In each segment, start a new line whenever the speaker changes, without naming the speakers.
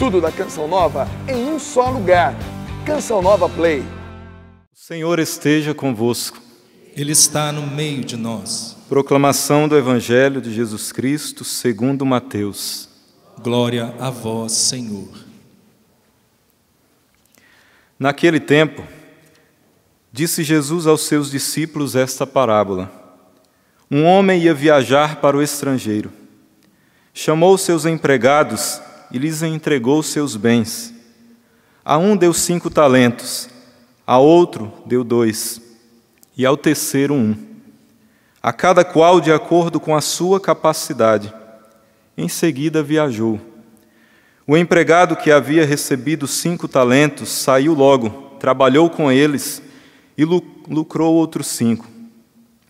Tudo da Canção Nova em um só lugar. Canção Nova Play.
O Senhor esteja convosco.
Ele está no meio de nós.
Proclamação do Evangelho de Jesus Cristo segundo Mateus.
Glória a vós, Senhor.
Naquele tempo, disse Jesus aos seus discípulos esta parábola. Um homem ia viajar para o estrangeiro. Chamou seus empregados e lhes entregou seus bens. A um deu 5 talentos, a outro deu 2, e ao terceiro 1. A cada qual de acordo com a sua capacidade. Em seguida viajou. O empregado que havia recebido 5 talentos saiu logo, trabalhou com eles e lucrou outros 5.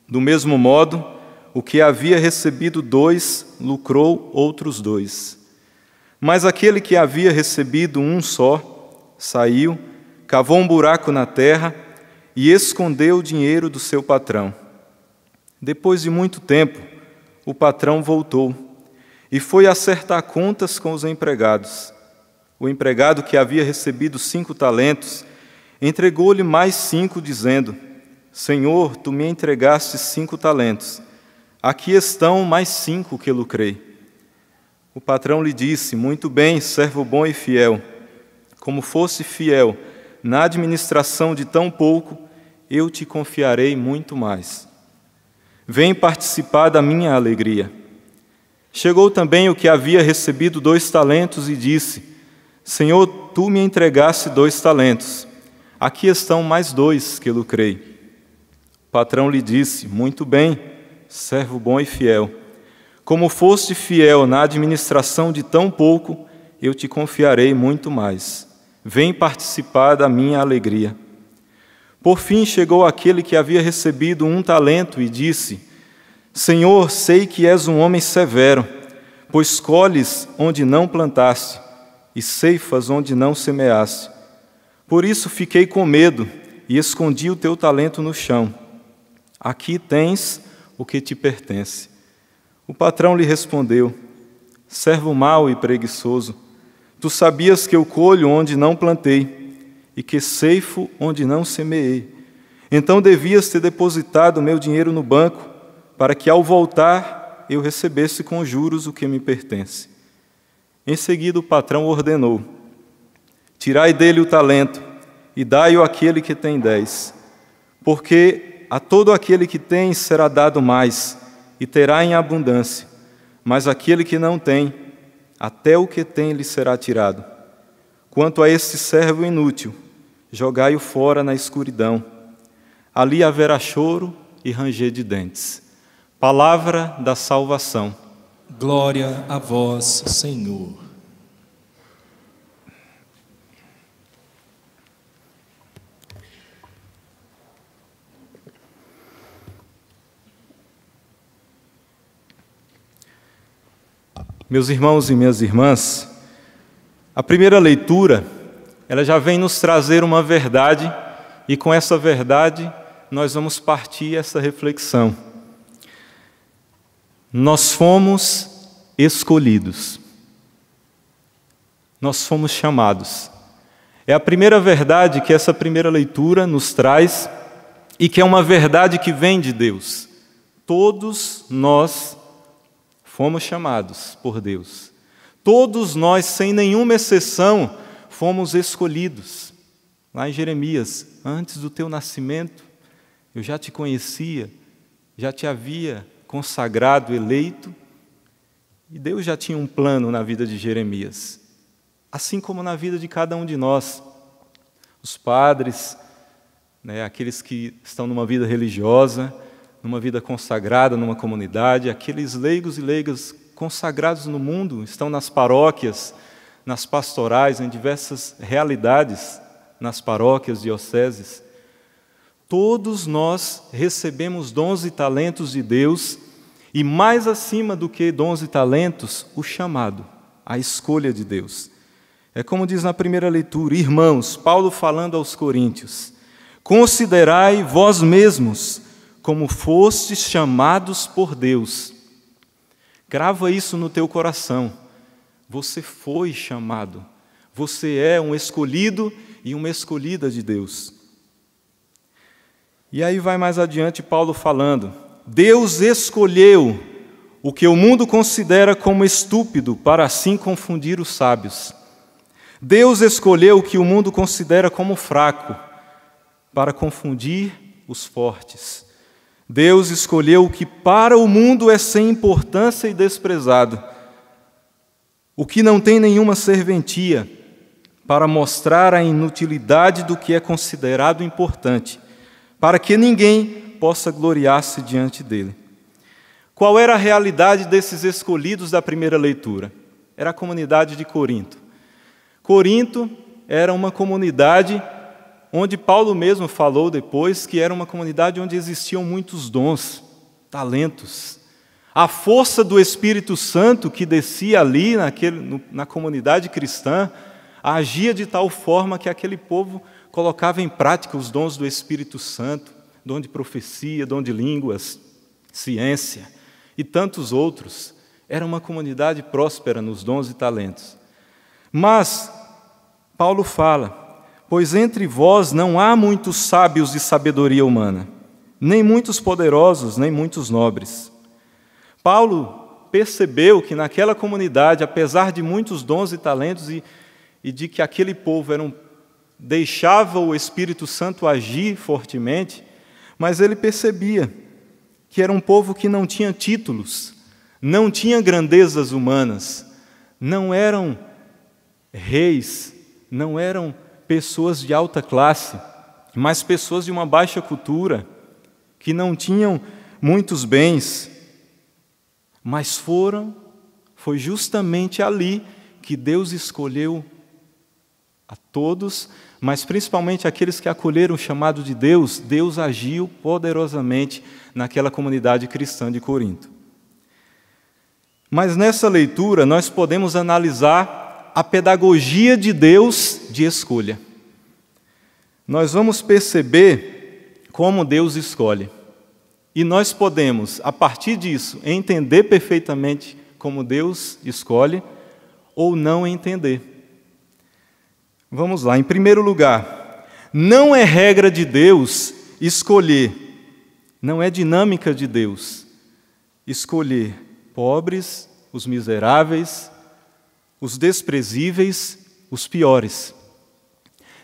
Do mesmo modo, o que havia recebido 2, lucrou outros 2. Mas aquele que havia recebido 1 só, saiu, cavou um buraco na terra e escondeu o dinheiro do seu patrão. Depois de muito tempo, o patrão voltou e foi acertar contas com os empregados. O empregado que havia recebido 5 talentos entregou-lhe mais 5, dizendo: Senhor, tu me entregaste 5 talentos. Aqui estão mais 5 que lucrei. O patrão lhe disse: Muito bem, servo bom e fiel. Como fosse fiel na administração de tão pouco, eu te confiarei muito mais. Vem participar da minha alegria. Chegou também o que havia recebido 2 talentos e disse: Senhor, tu me entregaste 2 talentos. Aqui estão mais 2 que lucrei. O patrão lhe disse: Muito bem, servo bom e fiel. Como foste fiel na administração de tão pouco, eu te confiarei muito mais. Vem participar da minha alegria. Por fim chegou aquele que havia recebido 1 talento e disse: Senhor, sei que és um homem severo, pois colhes onde não plantaste e ceifas onde não semeaste. Por isso fiquei com medo e escondi o teu talento no chão. Aqui tens o que te pertence. O patrão lhe respondeu: Servo mau e preguiçoso, tu sabias que eu colho onde não plantei e que ceifo onde não semeei. Então devias ter depositado meu dinheiro no banco, para que, ao voltar, eu recebesse com juros o que me pertence. Em seguida, o patrão ordenou: Tirai dele o talento e dai-o àquele que tem 10, porque a todo aquele que tem será dado mais e terá em abundância, mas aquele que não tem, até o que tem lhe será tirado. Quanto a este servo inútil, jogai-o fora na escuridão. Ali haverá choro e ranger de dentes. Palavra da salvação.
Glória a vós, Senhor.
Meus irmãos e minhas irmãs, a primeira leitura, ela já vem nos trazer uma verdade, e com essa verdade nós vamos partir essa reflexão. Nós fomos escolhidos. Nós fomos chamados. É a primeira verdade que essa primeira leitura nos traz e que é uma verdade que vem de Deus. Todos nós fomos chamados por Deus. Todos nós, sem nenhuma exceção, fomos escolhidos. Lá em Jeremias: Antes do teu nascimento, eu já te conhecia, já te havia consagrado, eleito, e Deus já tinha um plano na vida de Jeremias, assim como na vida de cada um de nós. Os padres, aqueles que estão numa vida religiosa, numa vida consagrada, numa comunidade, aqueles leigos e leigas consagrados no mundo, estão nas paróquias, nas pastorais, em diversas realidades, nas paróquias, dioceses. Todos nós recebemos dons e talentos de Deus, e mais acima do que dons e talentos, o chamado, a escolha de Deus. É como diz na primeira leitura: Irmãos, Paulo falando aos coríntios, considerai vós mesmos como fostes chamados por Deus. Grava isso no teu coração. Você foi chamado. Você é um escolhido e uma escolhida de Deus. E aí vai mais adiante Paulo falando: Deus escolheu o que o mundo considera como estúpido para assim confundir os sábios. Deus escolheu o que o mundo considera como fraco para confundir os fortes. Deus escolheu o que para o mundo é sem importância e desprezado, o que não tem nenhuma serventia, para mostrar a inutilidade do que é considerado importante, para que ninguém possa gloriar-se diante dele. Qual era a realidade desses escolhidos da primeira leitura? Era a comunidade de Corinto. Corinto era uma comunidade onde Paulo mesmo falou depois que era uma comunidade onde existiam muitos dons, talentos. A força do Espírito Santo que descia ali na comunidade cristã agia de tal forma que aquele povo colocava em prática os dons do Espírito Santo, dom de profecia, dom de línguas, ciência e tantos outros. Era uma comunidade próspera nos dons e talentos. Mas Paulo fala: pois entre vós não há muitos sábios de sabedoria humana, nem muitos poderosos, nem muitos nobres. Paulo percebeu que naquela comunidade, apesar de muitos dons e talentos e de que aquele povo deixava o Espírito Santo agir fortemente, mas ele percebia que era um povo que não tinha títulos, não tinha grandezas humanas, não eram reis, não eram pessoas de alta classe, mas pessoas de uma baixa cultura, que não tinham muitos bens, mas foi justamente ali que Deus escolheu a todos, mas principalmente aqueles que acolheram o chamado de Deus. Deus agiu poderosamente naquela comunidade cristã de Corinto. Mas nessa leitura nós podemos analisar a pedagogia de Deus de escolha. Nós vamos perceber como Deus escolhe. E nós podemos, a partir disso, entender perfeitamente como Deus escolhe ou não entender. Vamos lá, em primeiro lugar, não é regra de Deus escolher, não é dinâmica de Deus escolher pobres, os miseráveis, os desprezíveis, os piores.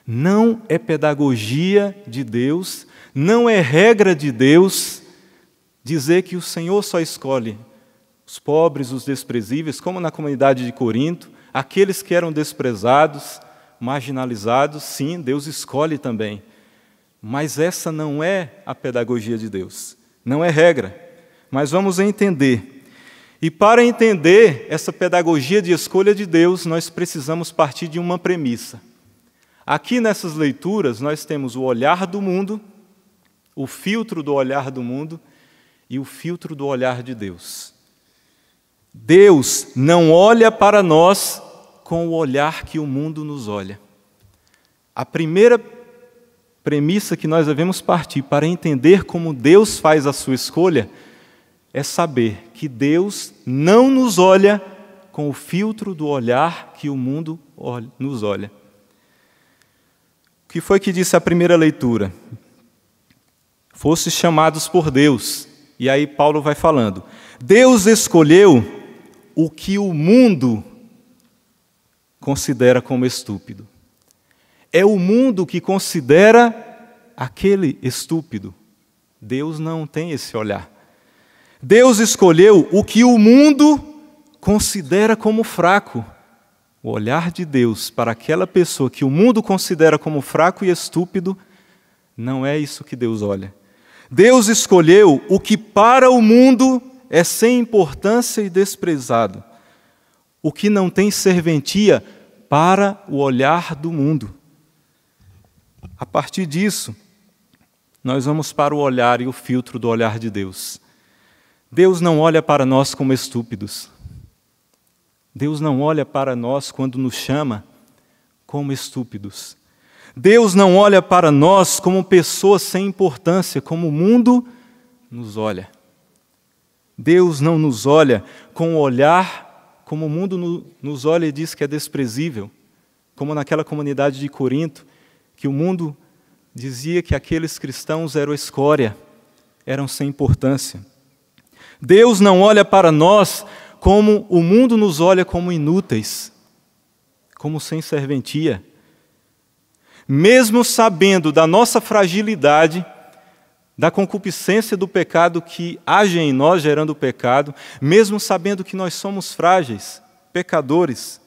Não é pedagogia de Deus, não é regra de Deus dizer que o Senhor só escolhe os pobres, os desprezíveis, como na comunidade de Corinto, aqueles que eram desprezados, marginalizados. Sim, Deus escolhe também. Mas essa não é a pedagogia de Deus, não é regra. Mas vamos entender. E para entender essa pedagogia de escolha de Deus, nós precisamos partir de uma premissa. Aqui nessas leituras nós temos o olhar do mundo, o filtro do olhar do mundo e o filtro do olhar de Deus. Deus não olha para nós com o olhar que o mundo nos olha. A primeira premissa que nós devemos partir para entender como Deus faz a sua escolha é saber que Deus não nos olha com o filtro do olhar que o mundo nos olha. O que foi que disse a primeira leitura? Fostes chamados por Deus. E aí Paulo vai falando. Deus escolheu o que o mundo considera como estúpido. É o mundo que considera aquele estúpido. Deus não tem esse olhar. Deus escolheu o que o mundo considera como fraco. O olhar de Deus para aquela pessoa que o mundo considera como fraco e estúpido, não é isso que Deus olha. Deus escolheu o que para o mundo é sem importância e desprezado, o que não tem serventia para o olhar do mundo. A partir disso, nós vamos para o olhar e o filtro do olhar de Deus. Deus não olha para nós como estúpidos. Deus não olha para nós quando nos chama como estúpidos. Deus não olha para nós como pessoas sem importância, como o mundo nos olha. Deus não nos olha com o olhar como o mundo nos olha e diz que é desprezível, como naquela comunidade de Corinto, que o mundo dizia que aqueles cristãos eram escória, eram sem importância. Deus não olha para nós como o mundo nos olha, como inúteis, como sem serventia. Mesmo sabendo da nossa fragilidade, da concupiscência do pecado que age em nós, gerando o pecado, mesmo sabendo que nós somos frágeis, pecadores,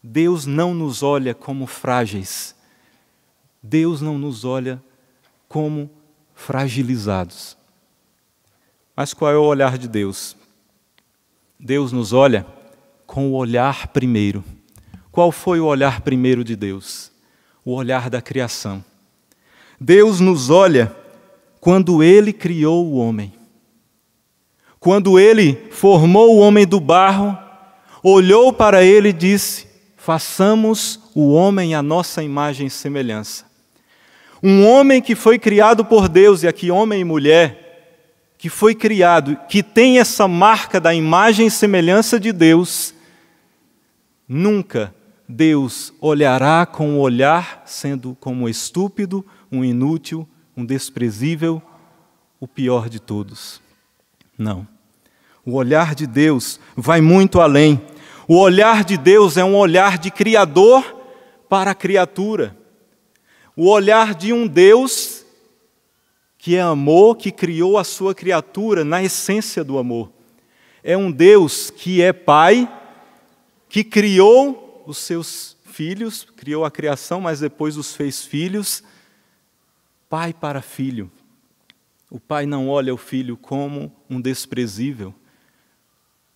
Deus não nos olha como frágeis. Deus não nos olha como fragilizados. Mas qual é o olhar de Deus? Deus nos olha com o olhar primeiro. Qual foi o olhar primeiro de Deus? O olhar da criação. Deus nos olha quando Ele criou o homem. Quando Ele formou o homem do barro, olhou para ele e disse: façamos o homem à nossa imagem e semelhança. Um homem que foi criado por Deus, e aqui homem e mulher, que foi criado, que tem essa marca da imagem e semelhança de Deus, nunca Deus olhará com o olhar sendo como estúpido, um inútil, um desprezível, o pior de todos. Não. O olhar de Deus vai muito além. O olhar de Deus é um olhar de Criador para a criatura. O olhar de um Deus que é amor, que criou a sua criatura na essência do amor. É um Deus que é Pai, que criou os seus filhos, criou a criação, mas depois os fez filhos, pai para filho. O pai não olha o filho como um desprezível,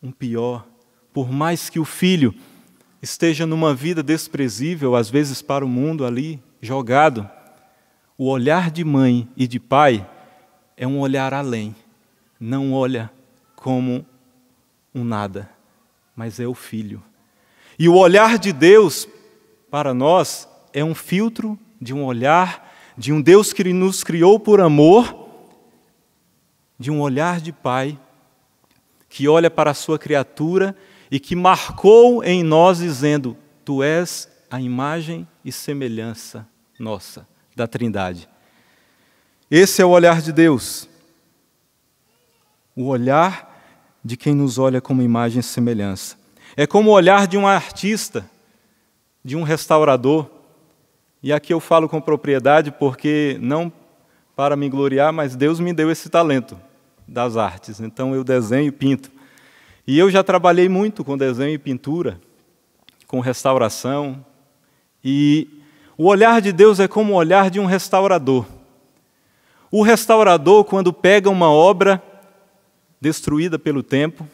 um pior. Por mais que o filho esteja numa vida desprezível, às vezes para o mundo ali, jogado, o olhar de mãe e de pai é um olhar além. Não olha como um nada, mas é o filho. E o olhar de Deus para nós é um filtro de um olhar de um Deus que nos criou por amor, de um olhar de pai que olha para a sua criatura e que marcou em nós dizendo: tu és a imagem e semelhança nossa, da Trindade. Esse é o olhar de Deus. O olhar de quem nos olha como imagem e semelhança. É como o olhar de um artista, de um restaurador. E aqui eu falo com propriedade porque, não para me gloriar, mas Deus me deu esse talento das artes. Então eu desenho e pinto. E eu já trabalhei muito com desenho e pintura, com restauração. E o olhar de Deus é como o olhar de um restaurador. O restaurador, quando pega uma obra destruída pelo tempo,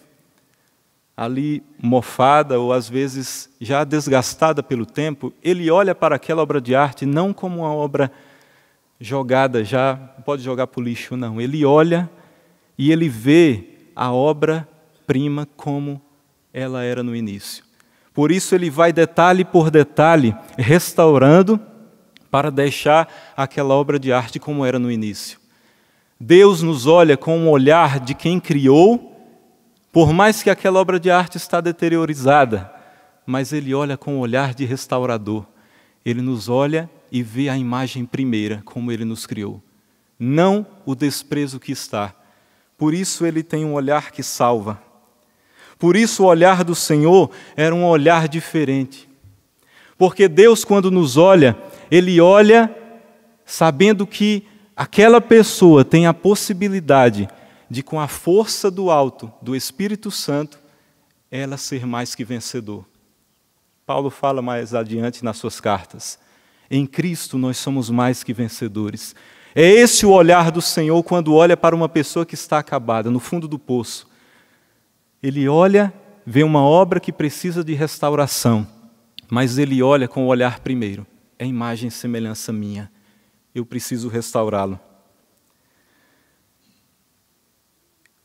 ali mofada ou às vezes já desgastada pelo tempo, ele olha para aquela obra de arte não como uma obra jogada, já pode jogar para o lixo, não. Ele olha e ele vê a obra-prima como ela era no início. Por isso ele vai detalhe por detalhe, restaurando para deixar aquela obra de arte como era no início. Deus nos olha com o olhar de quem criou, por mais que aquela obra de arte está deteriorizada, mas Ele olha com o olhar de restaurador. Ele nos olha e vê a imagem primeira, como Ele nos criou. Não o desprezo que está. Por isso Ele tem um olhar que salva. Por isso o olhar do Senhor era um olhar diferente. Porque Deus, quando nos olha, Ele olha sabendo que aquela pessoa tem a possibilidade de, com a força do alto, do Espírito Santo, ela ser mais que vencedor. Paulo fala mais adiante nas suas cartas. Em Cristo nós somos mais que vencedores. É esse o olhar do Senhor quando olha para uma pessoa que está acabada, no fundo do poço. Ele olha, vê uma obra que precisa de restauração, mas ele olha com o olhar primeiro. É imagem e semelhança minha. Eu preciso restaurá-lo.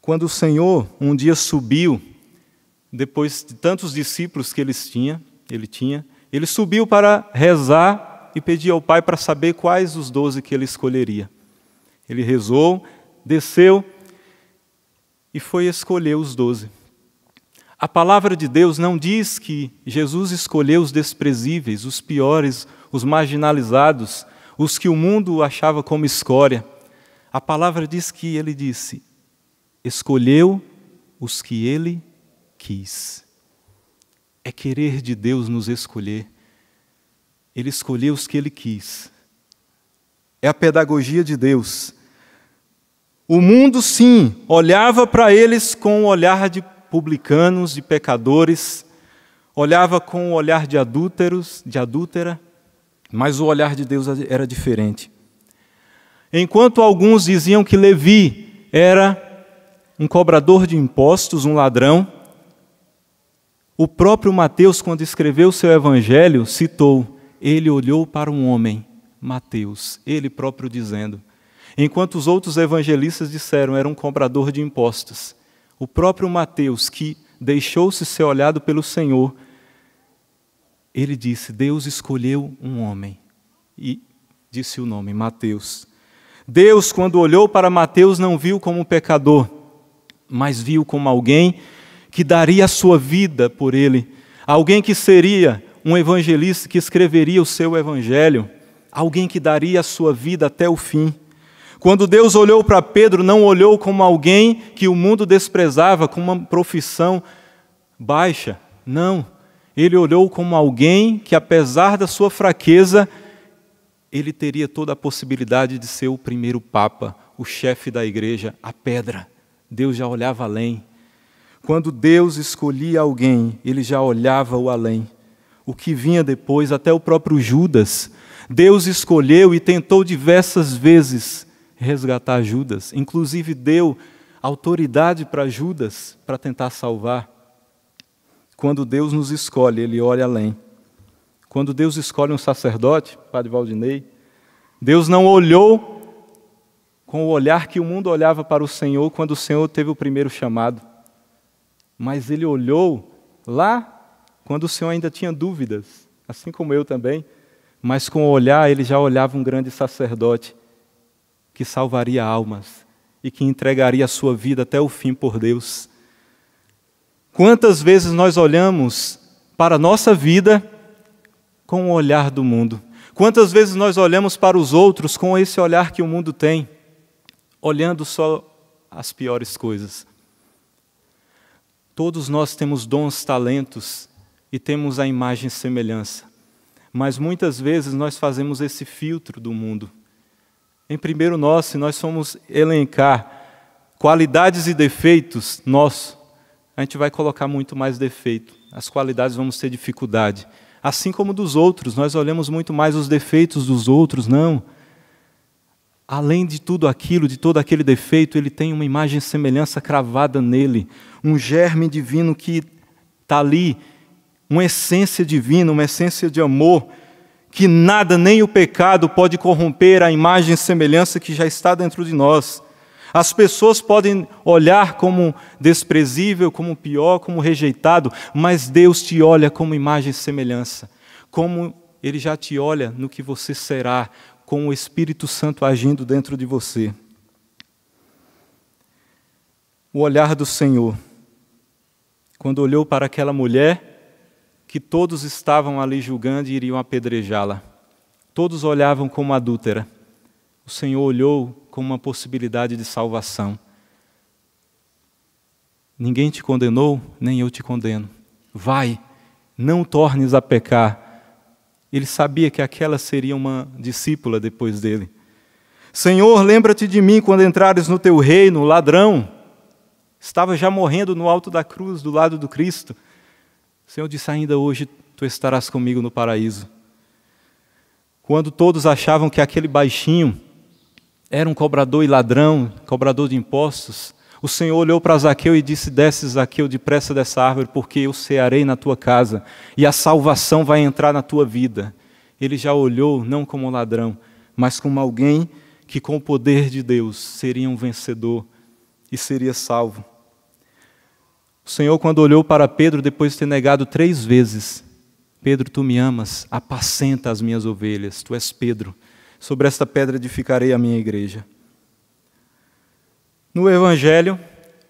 Quando o Senhor um dia subiu, depois de tantos discípulos que ele tinha, ele subiu para rezar e pedir ao Pai para saber quais os 12 que ele escolheria. Ele rezou, desceu e foi escolher os 12. A palavra de Deus não diz que Jesus escolheu os desprezíveis, os piores, os marginalizados, os que o mundo achava como escória. A palavra diz que ele disse, escolheu os que ele quis. É querer de Deus nos escolher. Ele escolheu os que ele quis. É a pedagogia de Deus. O mundo, sim, olhava para eles com o olhar de publicanos, de pecadores, olhava com o olhar de adúlteros, de adúltera, mas o olhar de Deus era diferente. Enquanto alguns diziam que Levi era um cobrador de impostos, um ladrão, o próprio Mateus, quando escreveu o seu evangelho, citou, ele olhou para um homem, Mateus, ele próprio dizendo, enquanto os outros evangelistas disseram, era um cobrador de impostos. O próprio Mateus, que deixou-se ser olhado pelo Senhor, ele disse, Deus escolheu um homem, e disse o nome, Mateus. Deus, quando olhou para Mateus, não viu como um pecador, mas viu como alguém que daria a sua vida por ele, alguém que seria um evangelista, que escreveria o seu evangelho, alguém que daria a sua vida até o fim. Quando Deus olhou para Pedro, não olhou como alguém que o mundo desprezava, com uma profissão baixa. Não, ele olhou como alguém que, apesar da sua fraqueza, ele teria toda a possibilidade de ser o primeiro papa, o chefe da igreja, a pedra. Deus já olhava além. Quando Deus escolhia alguém, ele já olhava o além. O que vinha depois, até o próprio Judas, Deus escolheu e tentou diversas vezes resgatar Judas, inclusive deu autoridade para Judas para tentar salvar. Quando Deus nos escolhe, ele olha além. Quando Deus escolhe um sacerdote, Padre Valdinei, Deus não olhou com o olhar que o mundo olhava para o Senhor quando o Senhor teve o primeiro chamado, mas ele olhou lá quando o Senhor ainda tinha dúvidas, assim como eu também, mas com o olhar ele já olhava um grande sacerdote que salvaria almas e que entregaria a sua vida até o fim por Deus. Quantas vezes nós olhamos para a nossa vida com o olhar do mundo? Quantas vezes nós olhamos para os outros com esse olhar que o mundo tem, olhando só as piores coisas? Todos nós temos dons, talentos e temos a imagem e semelhança, mas muitas vezes nós fazemos esse filtro do mundo. Em primeiro nós, se nós formos elencar qualidades e defeitos, a gente vai colocar muito mais defeito. As qualidades vamos ter dificuldade. Assim como dos outros, nós olhamos muito mais os defeitos dos outros, não. Além de tudo aquilo, de todo aquele defeito, ele tem uma imagem e semelhança cravada nele, um germe divino que está ali, uma essência divina, uma essência de amor, que nada, nem o pecado, pode corromper a imagem e semelhança que já está dentro de nós. As pessoas podem olhar como desprezível, como pior, como rejeitado, mas Deus te olha como imagem e semelhança, como Ele já te olha no que você será, com o Espírito Santo agindo dentro de você. O olhar do Senhor, quando olhou para aquela mulher, que todos estavam ali julgando e iriam apedrejá-la. Todos olhavam como adúltera. O Senhor olhou como uma possibilidade de salvação. Ninguém te condenou, nem eu te condeno. Vai, não tornes a pecar. Ele sabia que aquela seria uma discípula depois dele. Senhor, lembra-te de mim quando entrares no teu reino, ladrão. Estava já morrendo no alto da cruz, do lado do Cristo. O Senhor disse, ainda hoje tu estarás comigo no paraíso. Quando todos achavam que aquele baixinho era um cobrador e ladrão, cobrador de impostos, o Senhor olhou para Zaqueu e disse, desce Zaqueu depressa dessa árvore, porque eu cearei na tua casa, e a salvação vai entrar na tua vida. Ele já olhou não como um ladrão, mas como alguém que com o poder de Deus seria um vencedor e seria salvo. O Senhor, quando olhou para Pedro, depois de ter negado 3 vezes, Pedro, tu me amas, apacenta as minhas ovelhas, tu és Pedro, sobre esta pedra edificarei a minha igreja. No Evangelho,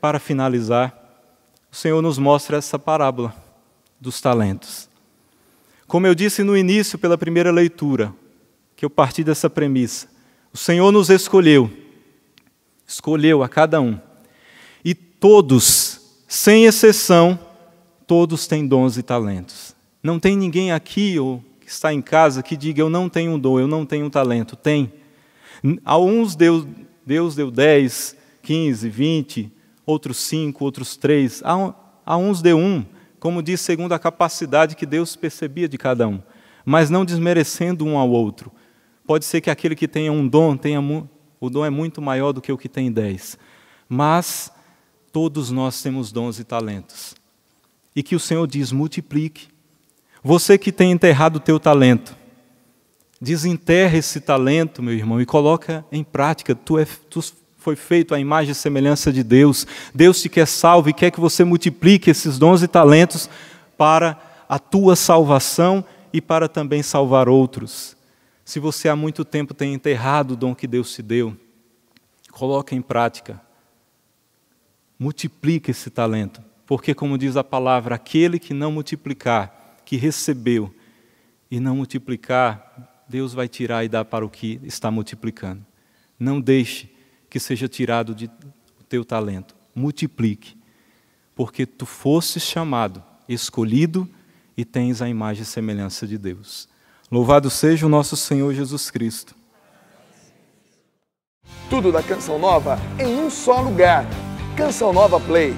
para finalizar, o Senhor nos mostra essa parábola dos talentos. Como eu disse no início, pela primeira leitura, que eu parti dessa premissa, o Senhor nos escolheu a cada um. E todos, sem exceção, todos têm dons e talentos. Não tem ninguém aqui ou que está em casa que diga, eu não tenho um dom, eu não tenho um talento. Tem. A uns Deus deu 10, 15, 20, outros 5, outros 3. A uns deu 1, como diz, segundo a capacidade que Deus percebia de cada um. Mas não desmerecendo um ao outro. Pode ser que aquele que tenha um dom, o dom é muito maior do que o que tem 10. Mas todos nós temos dons e talentos. E que o Senhor diz, multiplique. Você que tem enterrado o teu talento, desenterra esse talento, meu irmão, e coloca em prática. Tu foi feito à imagem e semelhança de Deus. Deus te quer salvo e quer que você multiplique esses dons e talentos para a tua salvação e para também salvar outros. Se você há muito tempo tem enterrado o dom que Deus te deu, coloca em prática. Multiplica esse talento. Porque, como diz a palavra, aquele que não multiplicar, que recebeu, e não multiplicar, Deus vai tirar e dar para o que está multiplicando. Não deixe que seja tirado do teu talento. Multiplique, porque tu fostes chamado, escolhido, e tens a imagem e semelhança de Deus. Louvado seja o nosso Senhor Jesus Cristo.
Tudo da Canção Nova em um só lugar. Canção Nova Play.